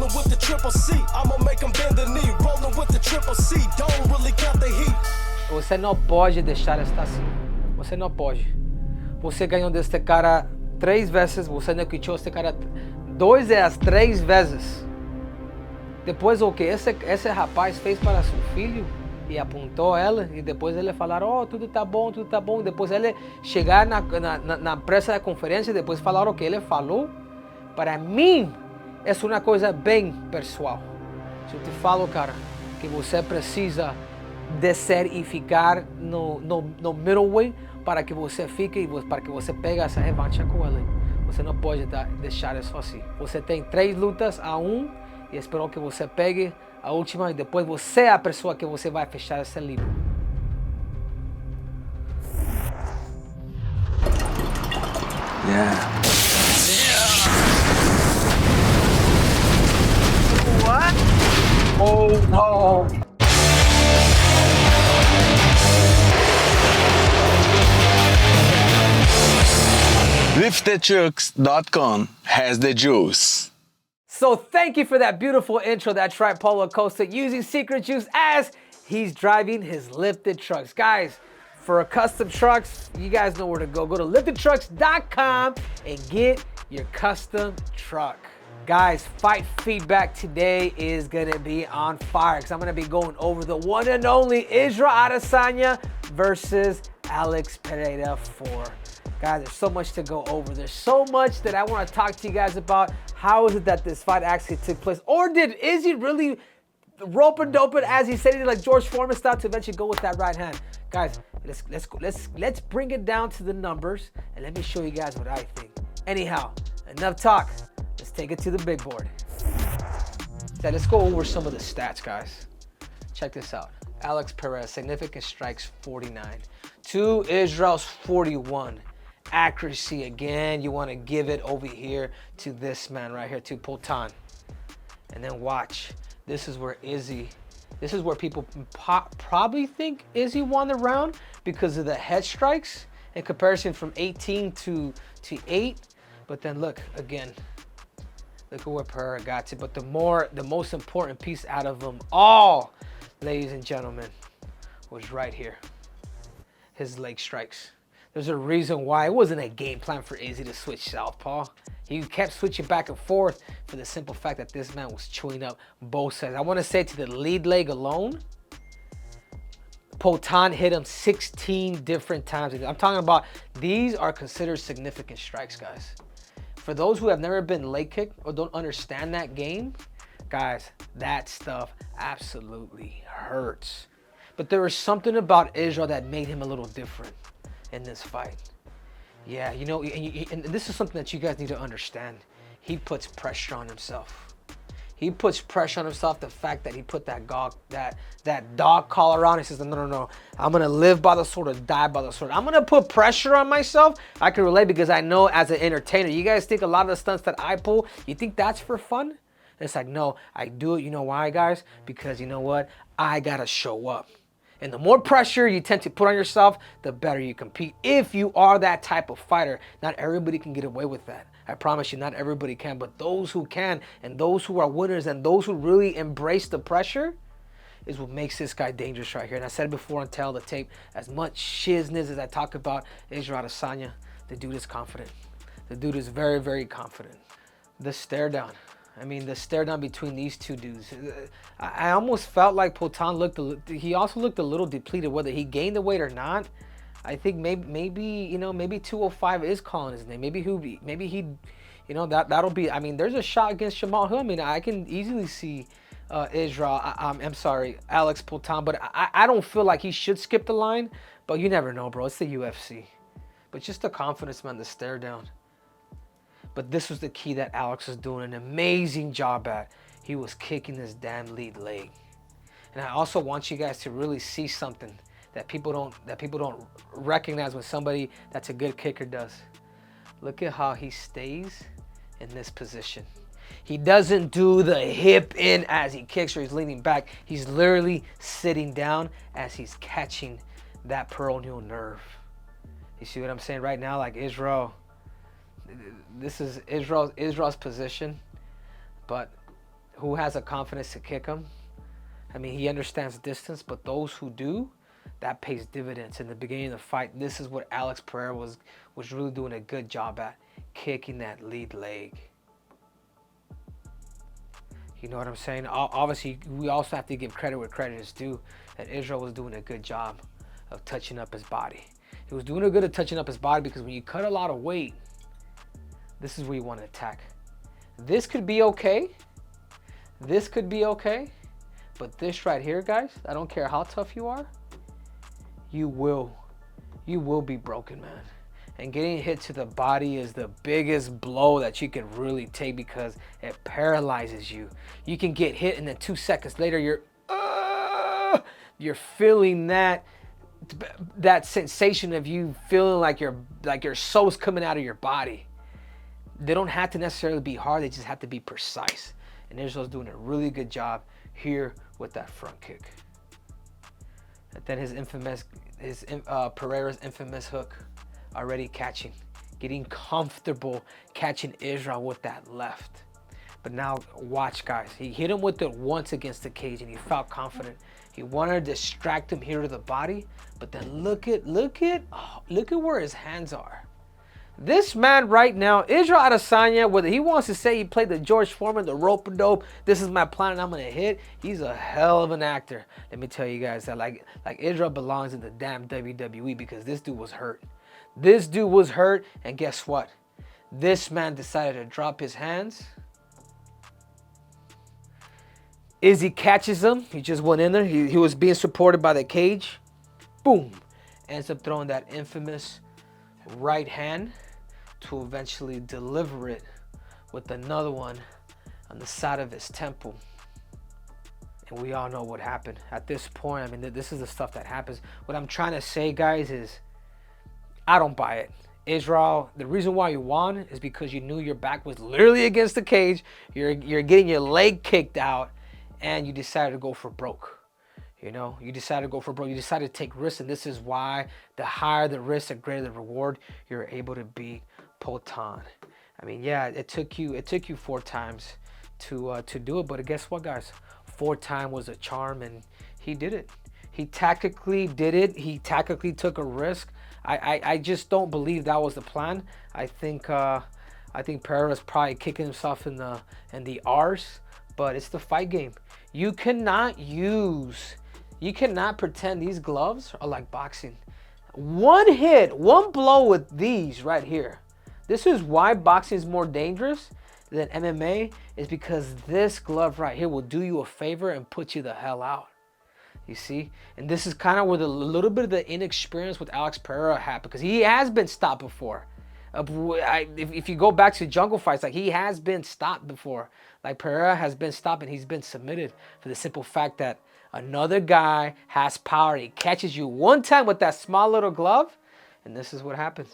Rolling with the triple C, I'ma make him bend the knee. Rolling with the triple C, don't really count the heat. Você não pode deixar estar assim. Você não pode. Você ganhou deste cara 3 vezes, você nocauteou este cara 2 a 3 vezes. Depois o que esse rapaz fez para seu filho e apontou ela e depois ele falar, oh, tudo tá bom, tudo tá bom. Depois ele chegar na pressa da conferência e depois falar o que ele falou. Para mim, é uma coisa bem pessoal. Se eu te falo, cara, que você precisa descer e ficar no middleweight para que você fique e para que você pegue essa revanche com ele. Você não pode deixar isso assim. Você tem 3 lutas a 1 e espero que você pegue a última e depois você é a pessoa que você vai fechar esse livro. Yeah. What? Oh no. LiftTheChucks.com has the juice. So thank you for that beautiful intro. That's right, Paulo Acosta using Secret Juice as he's driving his lifted trucks. Guys, for custom trucks, you guys know where to go. Go to LiftedTrucks.com and get your custom truck. Guys, fight feedback today is gonna be on fire because I'm gonna be going over the one and only Israel Adesanya versus Alex Pereira 4. Guys, there's so much to go over. There's so much that I want to talk to you guys about. How is it that this fight actually took place? Or is he really rope and dope it as he said it like George Foreman style to eventually go with that right hand? Guys, let's bring it down to the numbers and let me show you guys what I think. Anyhow, enough talk. Let's take it to the big board. So let's go over some of the stats, guys. Check this out. Alex Pereira, significant strikes 49. To Israel's 41. Accuracy, again, you want to give it over here to this man right here, to Poatan. And then watch. This is where people probably think Izzy won the round because of the head strikes in comparison from 18 to 8. But then look, again, look at where Pereira got to. But the most important piece out of them all, ladies and gentlemen, was right here. His leg strikes. There's a reason why it wasn't a game plan for Izzy to switch southpaw. He kept switching back and forth for the simple fact that this man was chewing up both sides. I want to say to the lead leg alone, Poatan hit him 16 different times. I'm talking about these are considered significant strikes, guys. For those who have never been leg kicked or don't understand that game, guys, that stuff absolutely hurts. But there was something about Israel that made him a little different in this fight. Yeah, you know, and this is something that you guys need to understand. He puts pressure on himself. He puts pressure on himself. The fact that he put that dog collar on. He says, no. I'm gonna live by the sword or die by the sword. I'm gonna put pressure on myself. I can relate because I know as an entertainer, you guys think a lot of the stunts that I pull, you think that's for fun? And it's like, no, I do it. You know why, guys? Because you know what? I gotta show up. And the more pressure you tend to put on yourself, the better you compete. If you are that type of fighter, not everybody can get away with that. I promise you, not everybody can. But those who can, and those who are winners, and those who really embrace the pressure, is what makes this guy dangerous right here. And I said it before on Tell the Tape, as much shizness as I talk about Israel Adesanya, the dude is confident. The dude is very, very confident. The stare down. I mean, the stare down between these two dudes. I almost felt like Poatan he also looked a little depleted, whether he gained the weight or not. I think maybe 205 is calling his name. Maybe he, you know, that'll be, I mean, there's a shot against Jamal Hill. I mean, I can easily see I'm sorry, Alex Poatan, but I don't feel like he should skip the line, but you never know, bro. It's the UFC. But just the confidence, man, the stare down. But this was the key that Alex was doing an amazing job at. He was kicking this damn lead leg. And I also want you guys to really see something that people don't recognize when somebody that's a good kicker does. Look at how he stays in this position. He doesn't do the hip in as he kicks or he's leaning back. He's literally sitting down as he's catching that peroneal nerve. You see what I'm saying right now? Like Israel, this is Israel's position, but who has the confidence to kick him. I mean, he understands distance, but those who do, that pays dividends. In the beginning of the fight, this is what Alex Pereira was really doing a good job at, kicking that lead leg. You know what I'm saying? Obviously, we also have to give credit where credit is due, that Israel was doing a good job of touching up his body. He was doing a good at touching up his body because when you cut a lot of weight, this is where you want to attack. This could be okay. This could be okay. But this right here, guys, I don't care how tough you are, you will be broken, man. And getting hit to the body is the biggest blow that you can really take because it paralyzes you. You can get hit and then 2 seconds later you're feeling that sensation of you feeling like your soul's coming out of your body. They don't have to necessarily be hard, they just have to be precise. And Israel's doing a really good job here with that front kick. And then Pereira's infamous hook, already catching, getting comfortable catching Israel with that left. But now watch, guys. He hit him with it once against the cage and he felt confident. He wanted to distract him here to the body, but then look at where his hands are. This man right now, Israel Adesanya, whether he wants to say he played the George Foreman, the rope-a-dope, this is my plan and I'm gonna hit, he's a hell of an actor. Let me tell you guys that like Israel belongs in the damn WWE because this dude was hurt. This dude was hurt, and guess what? This man decided to drop his hands. Izzy catches him. He just went in there. He was being supported by the cage. Boom. Ends up throwing that infamous right hand to eventually deliver it with another one on the side of his temple. And we all know what happened. At this point, I mean, this is the stuff that happens. What I'm trying to say, guys, is I don't buy it. Israel, the reason why you won is because you knew your back was literally against the cage. You're getting your leg kicked out, and you decided to go for broke. You know, you decided to go for broke. You decided to take risks, and this is why the higher the risk, the greater the reward. You're able to beat Poatan. I mean, yeah, it took you 4 times to do it, but guess what, guys? 4th time was a charm, and he did it. He tactically did it. He tactically took a risk. I just don't believe that was the plan. I think Pereira's probably kicking himself in the arse, but it's the fight game. You cannot pretend these gloves are like boxing. One hit, one blow with these right here. This is why boxing is more dangerous than MMA, is because this glove right here will do you a favor and put you the hell out. You see? And this is kind of where a little bit of the inexperience with Alex Pereira had, because he has been stopped before. If you go back to jungle fights, like, he has been stopped before. Like, Pereira has been stopped and he's been submitted for the simple fact that another guy has power. He catches you one time with that small little glove, and this is what happens.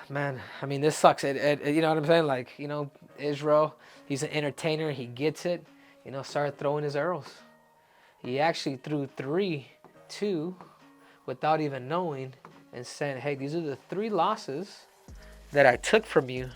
Man, I mean, this sucks. You know what I'm saying? Like, you know, Israel, he's an entertainer. He gets it. You know, started throwing his arrows. He actually threw 3, 2, without even knowing, and said, hey, these are the 3 losses that I took from you.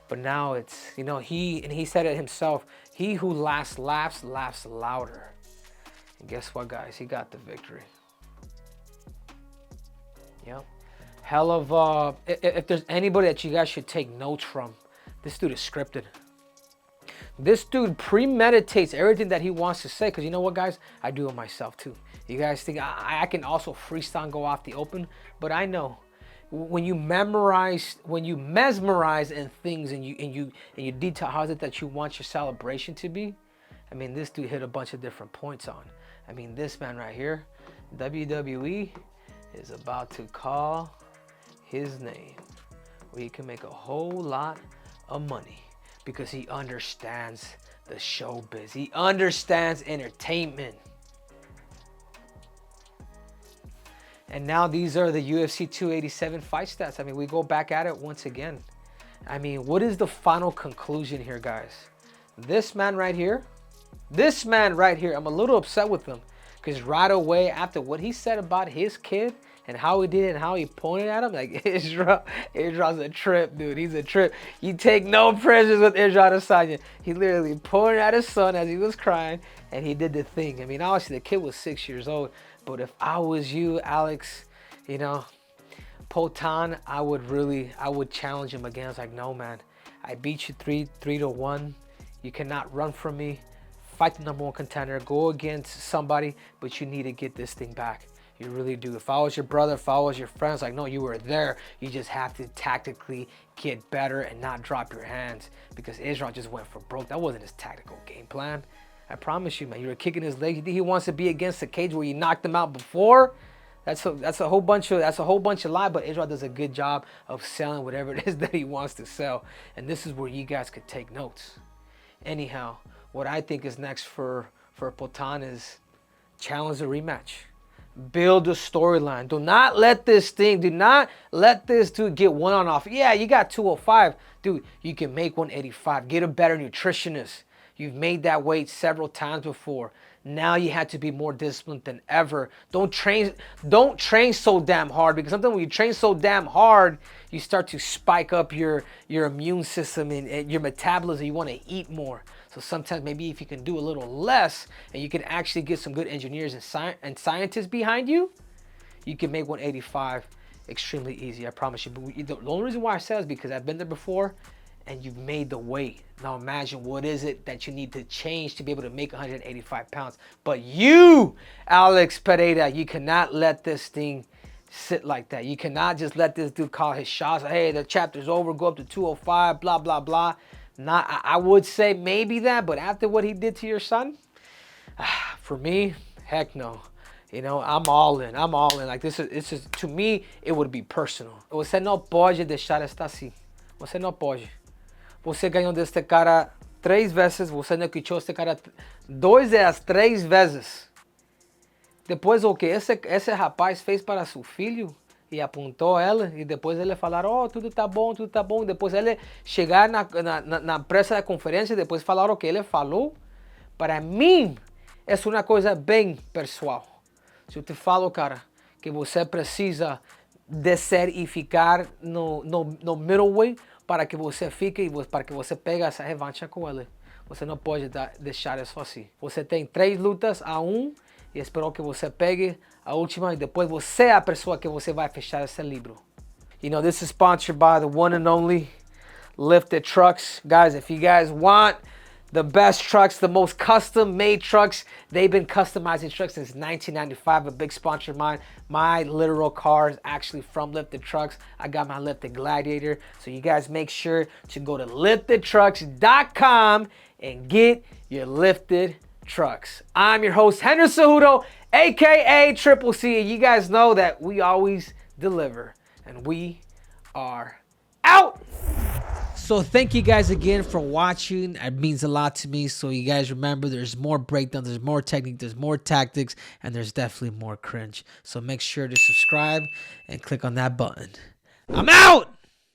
But now it's, you know, he said it himself, he who last laughs, laughs louder. And guess what, guys? He got the victory. Yep. Hell of, if there's anybody that you guys should take notes from, this dude is scripted. This dude premeditates everything that he wants to say, because you know what, guys? I do it myself too. You guys think I can also freestyle and go off the open, but I know when you mesmerize in things and you detail how is it that you want your celebration to be. I mean, this dude hit a bunch of different points on. I mean, this man right here, WWE is about to call his name, where he can make a whole lot of money. Because he understands the showbiz. He understands entertainment. And now these are the UFC 287 fight stats. I mean, we go back at it once again. I mean, what is the final conclusion here, guys? This man right here, I'm a little upset with him. Because right away after what he said about his kid, And how he did it and how he pointed at him, like Israel's a trip, dude. He's a trip. You take no prisoners with Israel Adesanya. He literally pointed at his son as he was crying, and he did the thing. I mean, obviously the kid was 6 years old, but if I was you, Alex, you know, Poatan, I would challenge him again. I was like, no, man, I beat you 3-1. You cannot run from me. Fight the #1 contender. Go against somebody, but you need to get this thing back. You really do. If I was your brother, if I was your friends, like, no, you were there. You just have to tactically get better and not drop your hands, because Israel just went for broke. That wasn't his tactical game plan. I promise you, man. You were kicking his leg. You think he wants to be against the cage where you knocked him out before? That's a whole bunch of lie. But Israel does a good job of selling whatever it is that he wants to sell, and this is where you guys could take notes. Anyhow, what I think is next for Poatan is challenge the rematch. Build a storyline. Do not let this dude get one on off. Yeah, you got 205. Dude, you can make 185. Get a better nutritionist. You've made that weight several times before. Now you have to be more disciplined than ever. Don't train so damn hard, because sometimes when you train so damn hard, you start to spike up your immune system and your metabolism. You want to eat more. So sometimes maybe if you can do a little less and you can actually get some good engineers and scientists behind you, you can make 185 extremely easy. I promise you. But the only reason why I say is because I've been there before, and you've made the weight. Now imagine what is it that you need to change to be able to make 185 pounds. But you, Alex Pereira, you cannot let this thing sit like that. You cannot just let this dude call his shots. Hey, the chapter's over, go up to 205, blah, blah, blah. I would say maybe that, but after what he did to your son, for me, heck no. You know, I'm all in. Like, this is, to me, it would be personal. Você não pode deixar estar assim. Você não pode. Você ganhou deste cara 3 vezes, você não quitou este cara 2 das 3 vezes. Depois o que esse rapaz fez para seu filho e apontou ela, e depois ele falar, oh, tudo tá bom. E depois ele chegar na pressa da conferência e depois falar o que ele falou, para mim, é uma coisa bem pessoal. Se eu te falo, cara, que você precisa descer e ficar no middleweight, para que você fique e para que você pegue essa revanche com ele. Você não pode deixar isso assim. Você tem 3 lutas a 1 e espero que você pegue a última e depois você é a pessoa que você vai fechar esse livro. You know, this is sponsored by the one and only Lifted Trucks. Guys, if you guys want the best trucks, the most custom-made trucks. They've been customizing trucks since 1995, a big sponsor of mine. My literal car is actually from Lifted Trucks. I got my Lifted Gladiator. So you guys make sure to go to liftedtrucks.com and get your Lifted Trucks. I'm your host, Henry Cejudo, a.k.a. Triple C. And you guys know that we always deliver. And we are out! So thank you guys again for watching. It means a lot to me. So you guys remember, there's more breakdowns, there's more technique, there's more tactics, and there's definitely more cringe. So make sure to subscribe and click on that button. I'm out!